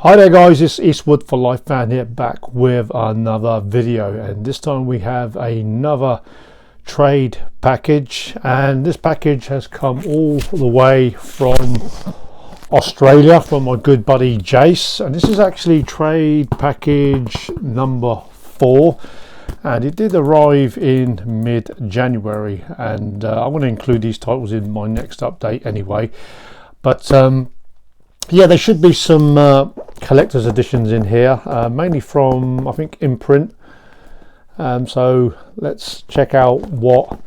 Hi there guys, it's Eastwood for Life fan here, back with another video, and this time we have another trade package, and this package has come all the way from Australia from my good buddy Jase, and this is actually trade package number 4, and it did arrive in mid-January, and I'm going to include these titles in my next update anyway, but yeah, there should be some collector's editions in here, mainly from, I think, Imprint. So let's check out what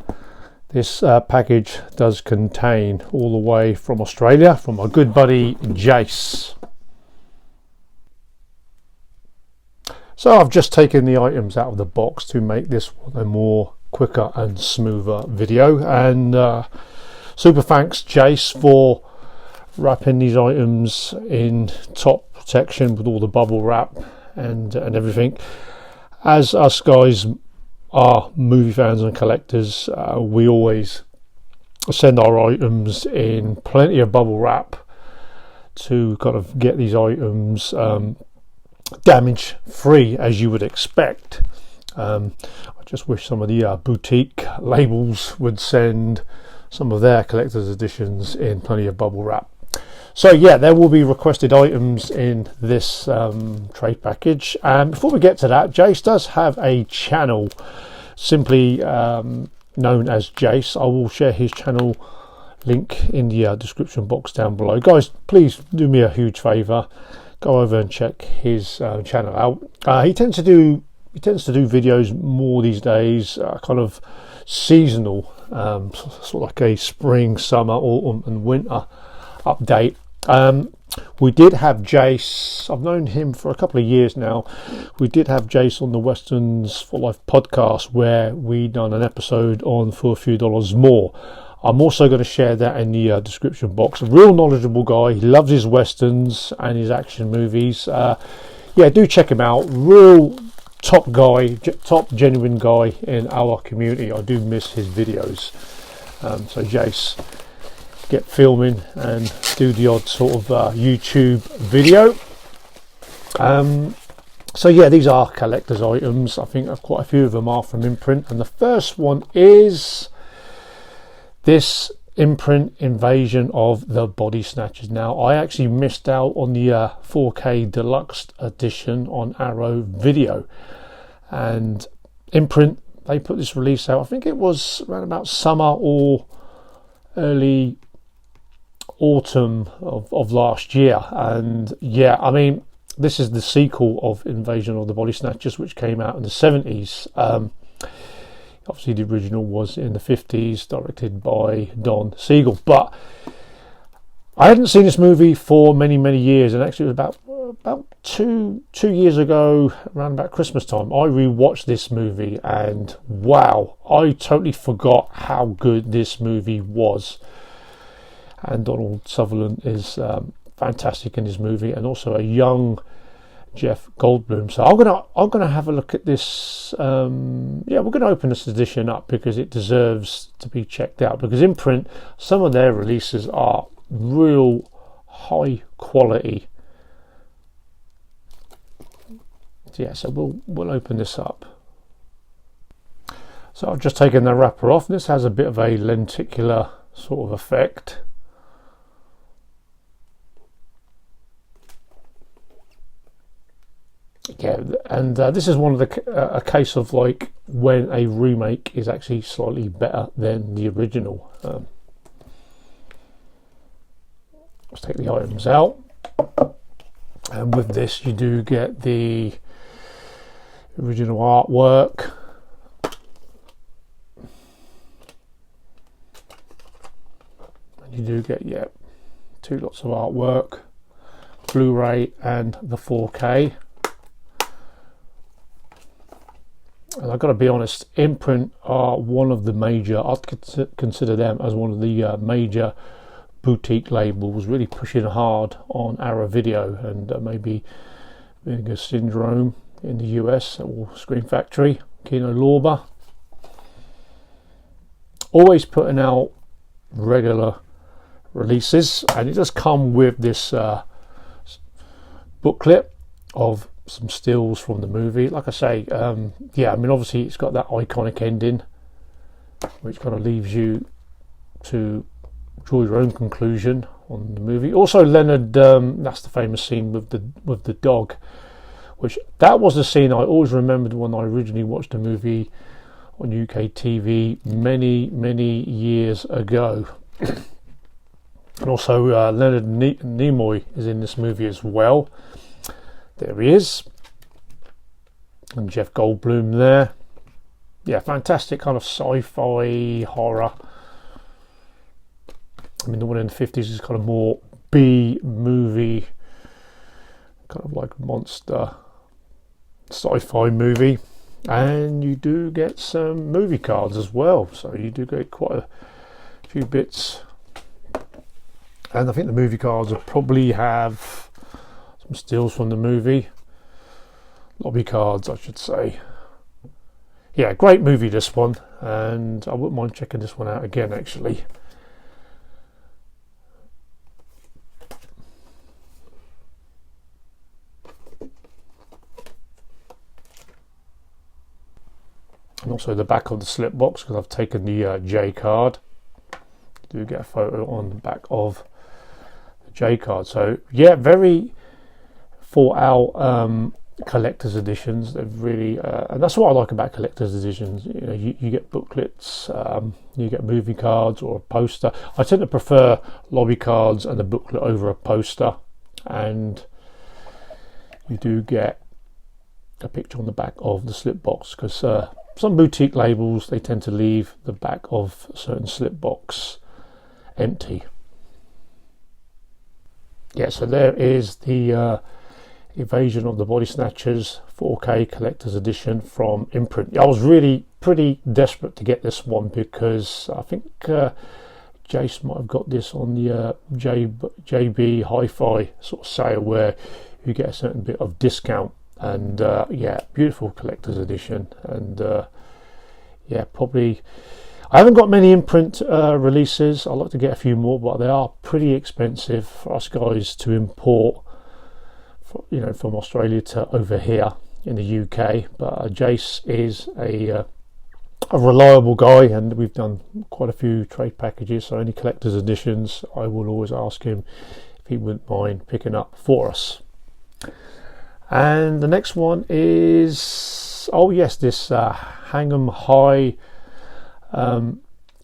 this package does contain, all the way from Australia, from my good buddy Jase. So I've just taken the items out of the box to make this one a more quicker and smoother video, and super thanks Jase for wrapping these items in top protection with all the bubble wrap and everything. As us guys are movie fans and collectors, we always send our items in plenty of bubble wrap to kind of get these items damage free, as you would expect. I just wish some of the boutique labels would send some of their collector's editions in plenty of bubble wrap. So yeah, there will be requested items in this trade package. And before we get to that, Jase does have a channel simply known as Jase. I will share his channel link in the description box down below. Guys, please do me a huge favour, go over and check his channel out. He tends to do videos more these days, kind of seasonal, sort of like a spring, summer, autumn and winter update. We did have Jase, I've known him for a couple of years now. We did have Jase on the Westerns for Life podcast, where we done an episode on For a Few Dollars More. I'm also going to share that in the description box. A real knowledgeable guy, he loves his westerns and his action movies. Yeah, do check him out. Real top guy, top genuine guy in our community. I do miss his videos. So Jase, get filming and do the odd sort of YouTube video. So yeah, these are collector's items. I think quite a few of them are from Imprint, and the first one is this Imprint Invasion of the Body Snatchers. Now, I actually missed out on the 4K deluxe edition on Arrow Video, and Imprint, they put this release out, I think it was around about summer or early autumn of last year. And yeah, I mean, this is the sequel of Invasion of the Body Snatchers, which came out in the 70s. Obviously the original was in the 50s, directed by Don Siegel, but I hadn't seen this movie for many years, and actually it was about two years ago, around about Christmas time, I rewatched this movie, and wow, I totally forgot how good this movie was. And Donald Sutherland is fantastic in this movie, and also a young Jeff Goldblum. So I'm gonna have a look at this. Yeah, we're gonna open this edition up because it deserves to be checked out. Because Imprint, some of their releases are real high quality. So yeah, so we'll open this up. So I've just taken the wrapper off. This has a bit of a lenticular sort of effect. Yeah, and this is one of a case of like when a remake is actually slightly better than the original. Let's take the items out, and with this you do get the original artwork. And you do get, yeah, 2 lots of artwork, Blu-ray and the 4K. And I've got to be honest, Imprint are one of the major, I'd consider them as one of the major boutique labels, really pushing hard on Arrow Video and maybe Vinegar Syndrome in the US, or Screen Factory, Kino Lorber. Always putting out regular releases, and it does come with this booklet of some stills from the movie. Like I say, yeah, I mean, obviously it's got that iconic ending, which kind of leaves you to draw your own conclusion on the movie. Also, Leonard, that's the famous scene with the dog, which that was the scene I always remembered when I originally watched the movie on UK TV many years ago. And also Leonard Nimoy is in this movie as well. There he is, and Jeff Goldblum there. Yeah, fantastic kind of sci-fi horror. I mean, the one in the 50s is kind of more B movie, kind of like monster sci-fi movie. And you do get some movie cards as well, so you do get quite a few bits. And I think the movie cards will probably have some stills from the movie. Lobby cards, I should say. Yeah, great movie, this one, and I wouldn't mind checking this one out again, actually. And also the back of the slip box, because I've taken the J card. You do get a photo on the back of the J card. So yeah, very thought out collector's editions. They've really, and that's what I like about collector's editions. You know, you get booklets, you get movie cards or a poster. I tend to prefer lobby cards and a booklet over a poster, and you do get a picture on the back of the slip box, because some boutique labels, they tend to leave the back of a certain slip box empty. Yeah, so there is the Invasion of the Body Snatchers 4K Collector's Edition from Imprint. I was really pretty desperate to get this one, because I think Jase might have got this on the JB Hi-Fi sort of sale, where you get a certain bit of discount. And yeah, beautiful collector's edition. And yeah, probably I haven't got many Imprint releases. I'd like to get a few more, but they are pretty expensive for us guys to import, you know, from Australia to over here in the UK. But Jase is a reliable guy, and we've done quite a few trade packages, so any collector's editions I will always ask him if he wouldn't mind picking up for us. And the next one is, oh yes, this Hang-'em High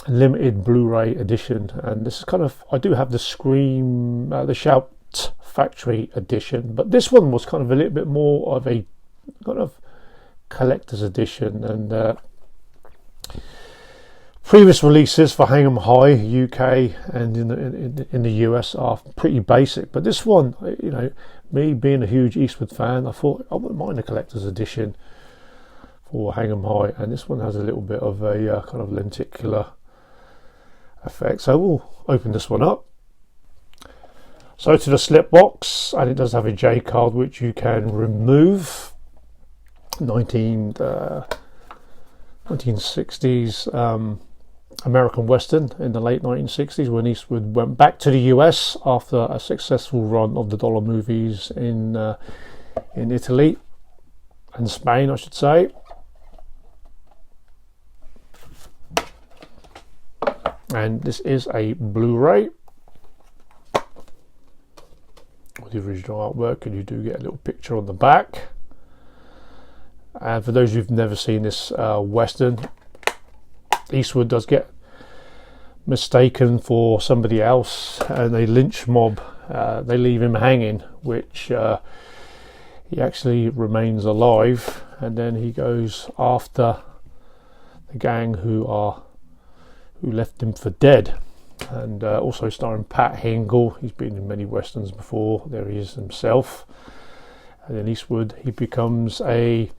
limited Blu-ray edition. And this is kind of, I do have the Scream, the Shout Factory edition, but this one was kind of a little bit more of a kind of collector's edition. And previous releases for Hang-'em High UK and in the US are pretty basic, but this one, you know, me being a huge Eastwood fan, I thought I wouldn't mind a collector's edition for Hang-'em High, and this one has a little bit of a kind of lenticular effect. So we'll open this one up. So to the slip box, and it does have a J card which you can remove. 1960s American Western in the late 1960s, when Eastwood went back to the US after a successful run of the dollar movies in Italy and Spain, I should say. And this is a Blu-ray with the original artwork, and you do get a little picture on the back. And for those who've never seen this Western, Eastwood does get mistaken for somebody else, and a lynch mob, they leave him hanging, which he actually remains alive, and then he goes after the gang who left him for dead. And also starring Pat Hingle. He's been in many westerns before. There he is himself. And then Eastwood, he becomes a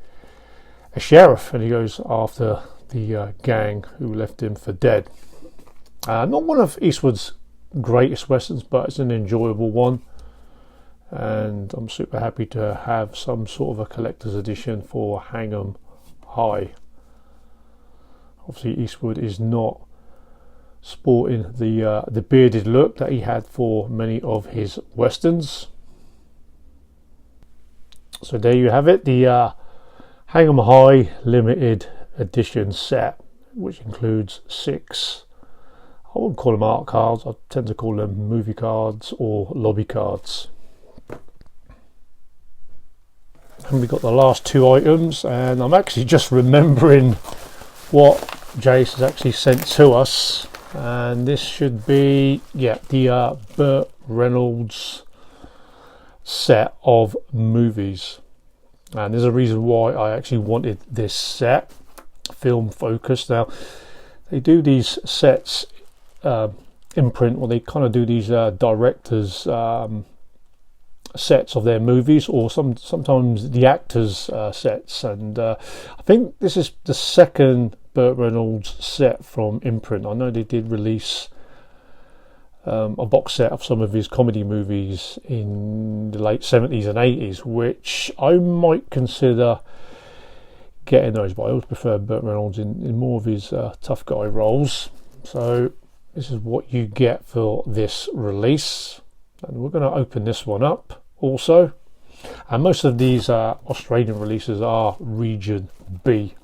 sheriff, and he goes after the gang who left him for dead. Not one of Eastwood's greatest westerns, but it's an enjoyable one, and I'm super happy to have some sort of a collector's edition for Hang-'em High. Obviously Eastwood is not sporting the bearded look that he had for many of his westerns. So there you have it, the Hang 'em High limited edition set, which includes 6, I wouldn't call them art cards, I tend to call them movie cards or lobby cards. And we got the last 2 items, and I'm actually just remembering what Jase has actually sent to us, and this should be the Burt Reynolds set of movies. And there's a reason why I actually wanted this set, film focused. Now they do these sets Imprint, or they kind of do these directors sets of their movies, or sometimes the actors sets, and I think this is the second Burt Reynolds set from Imprint. I know they did release a box set of some of his comedy movies in the late 70s and 80s, which I might consider getting those, but I always prefer Burt Reynolds in more of his tough guy roles. So this is what you get for this release, and we're going to open this one up also. And most of these Australian releases are region B.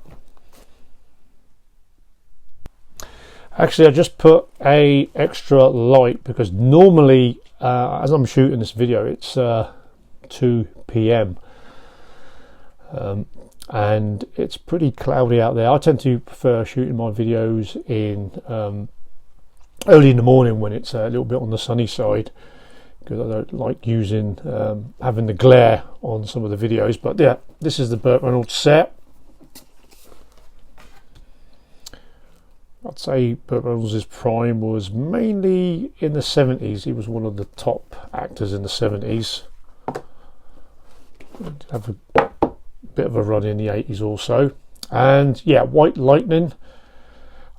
Actually, I just put a extra light because normally as I'm shooting this video it's 2 p.m. And it's pretty cloudy out there. I tend to prefer shooting my videos in early in the morning when it's a little bit on the sunny side, because I don't like using having the glare on some of the videos. But yeah, this is the Burt Reynolds set. I'd say Burt Reynolds' prime was mainly in the 70s. He was one of the top actors in the 70s. Did have a bit of a run in the 80s also. And yeah, White Lightning.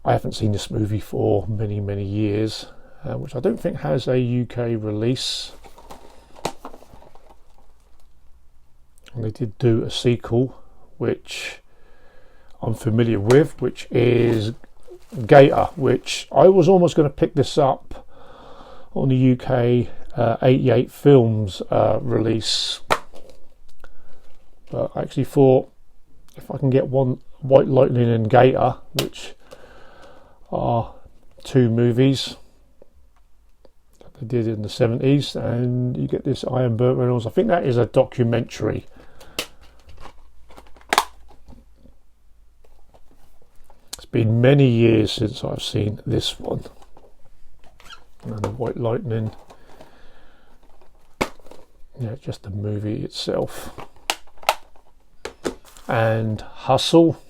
I haven't seen this movie for many years, which I don't think has a UK release. And they did do a sequel, which I'm familiar with, which is Gator, which I was almost going to pick this up on the UK 88 Films release, but I actually thought if I can get one White Lightning and Gator, which are 2 movies that they did in the 70s, and you get this I Am Burt Reynolds. I think that is a documentary. It's been many years since I've seen this one. And the White Lightning, yeah, just the movie itself. And Hustle.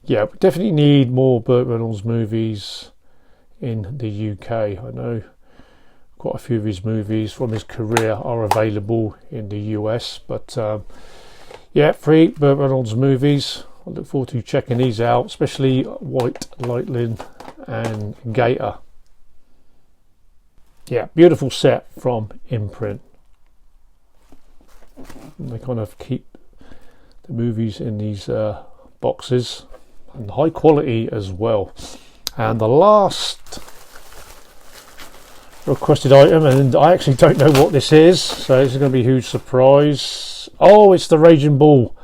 Yeah, we definitely need more Burt Reynolds movies in the UK. I know quite a few of his movies from his career are available in the US, but yeah, 3 Burt Reynolds movies. I look forward to checking these out, especially White Lightning and Gator. Yeah, beautiful set from Imprint. And they kind of keep the movies in these boxes, and high quality as well. And the last requested item, and I actually don't know what this is, so this is going to be a huge surprise. Oh, it's the Raging Bull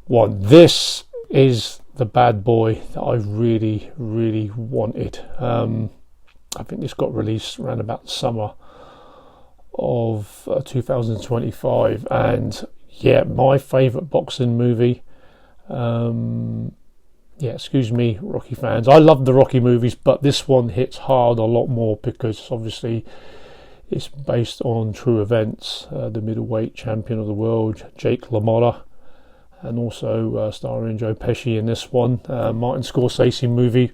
one. This is the bad boy that I really wanted. I think this got released around about the summer of 2025, and yeah, my favourite boxing movie. Yeah, excuse me, Rocky fans. I love the Rocky movies, but this one hits hard a lot more because obviously it's based on true events. The middleweight champion of the world, Jake LaMotta, and also starring Joe Pesci in this one. Martin Scorsese movie.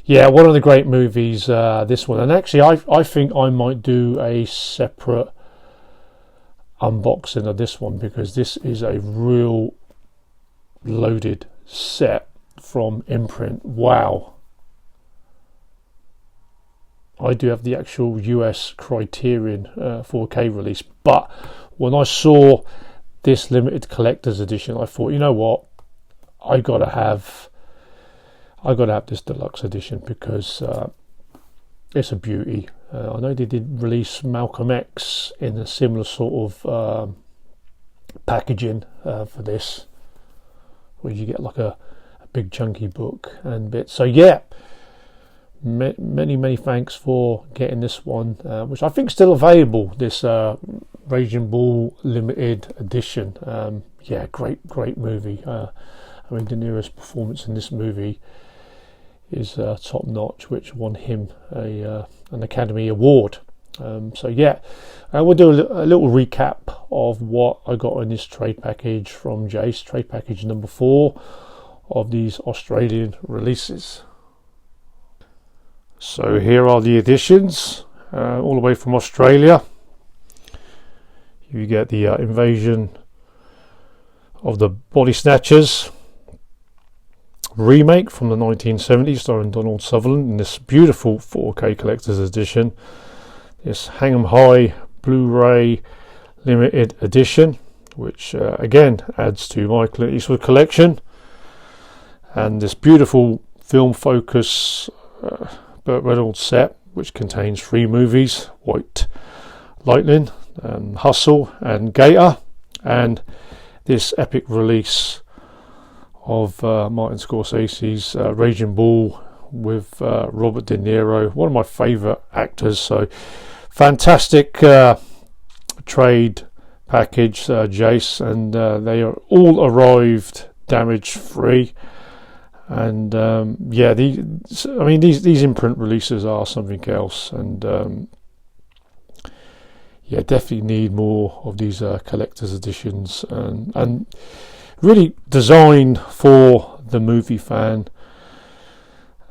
Yeah, one of the great movies, this one. And actually, I think I might do a separate unboxing of this one, because this is a real loaded set from Imprint. Wow. I do have the actual US Criterion 4K release, but when I saw this limited collector's edition, I thought, you know what, I gotta have this deluxe edition, because it's a beauty. I know they did release Malcolm X in a similar sort of packaging for this, where you get like a big chunky book and bits. So yeah, many thanks for getting this one, which I think is still available, this Raging Bull limited edition. Yeah, great movie. I mean, De Niro's performance in this movie is top notch, which won him an Academy Award. So yeah, we'll do a little recap of what I got in this trade package from Jase, trade package number 4 of these Australian releases. So here are the editions, all the way from Australia. You get the Invasion of the Body Snatchers remake from the 1970s, starring Donald Sutherland, in this beautiful 4K collector's edition. This Hang 'em High Blu-ray limited edition, which again adds to my Clint Eastwood collection. And this beautiful film focus Burt Reynolds set, which contains 3 movies: White Lightning, Hustle and Gator, and this epic release of Martin Scorsese's Raging Bull with Robert De Niro, one of my favourite actors. So fantastic trade package, Jase, and they are all arrived damage free. And yeah, these imprint releases are something else, and yeah, definitely need more of these collector's editions, and really designed for the movie fan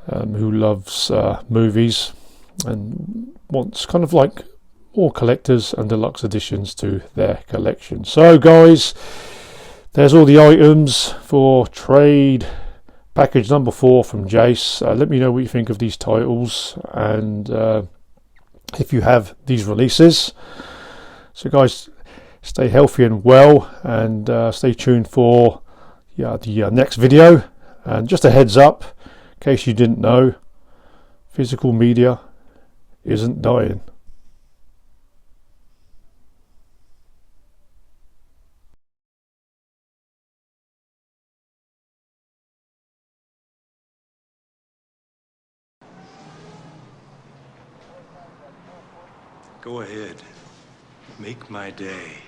who loves movies and wants kind of like more collectors and deluxe editions to their collection. So guys, there's all the items for trade package number 4 from Jase. Let me know what you think of these titles, and if you have these releases. So guys, stay healthy and well, and stay tuned for the next video. And just a heads up, in case you didn't know, physical media isn't dying. Go ahead. Make my day.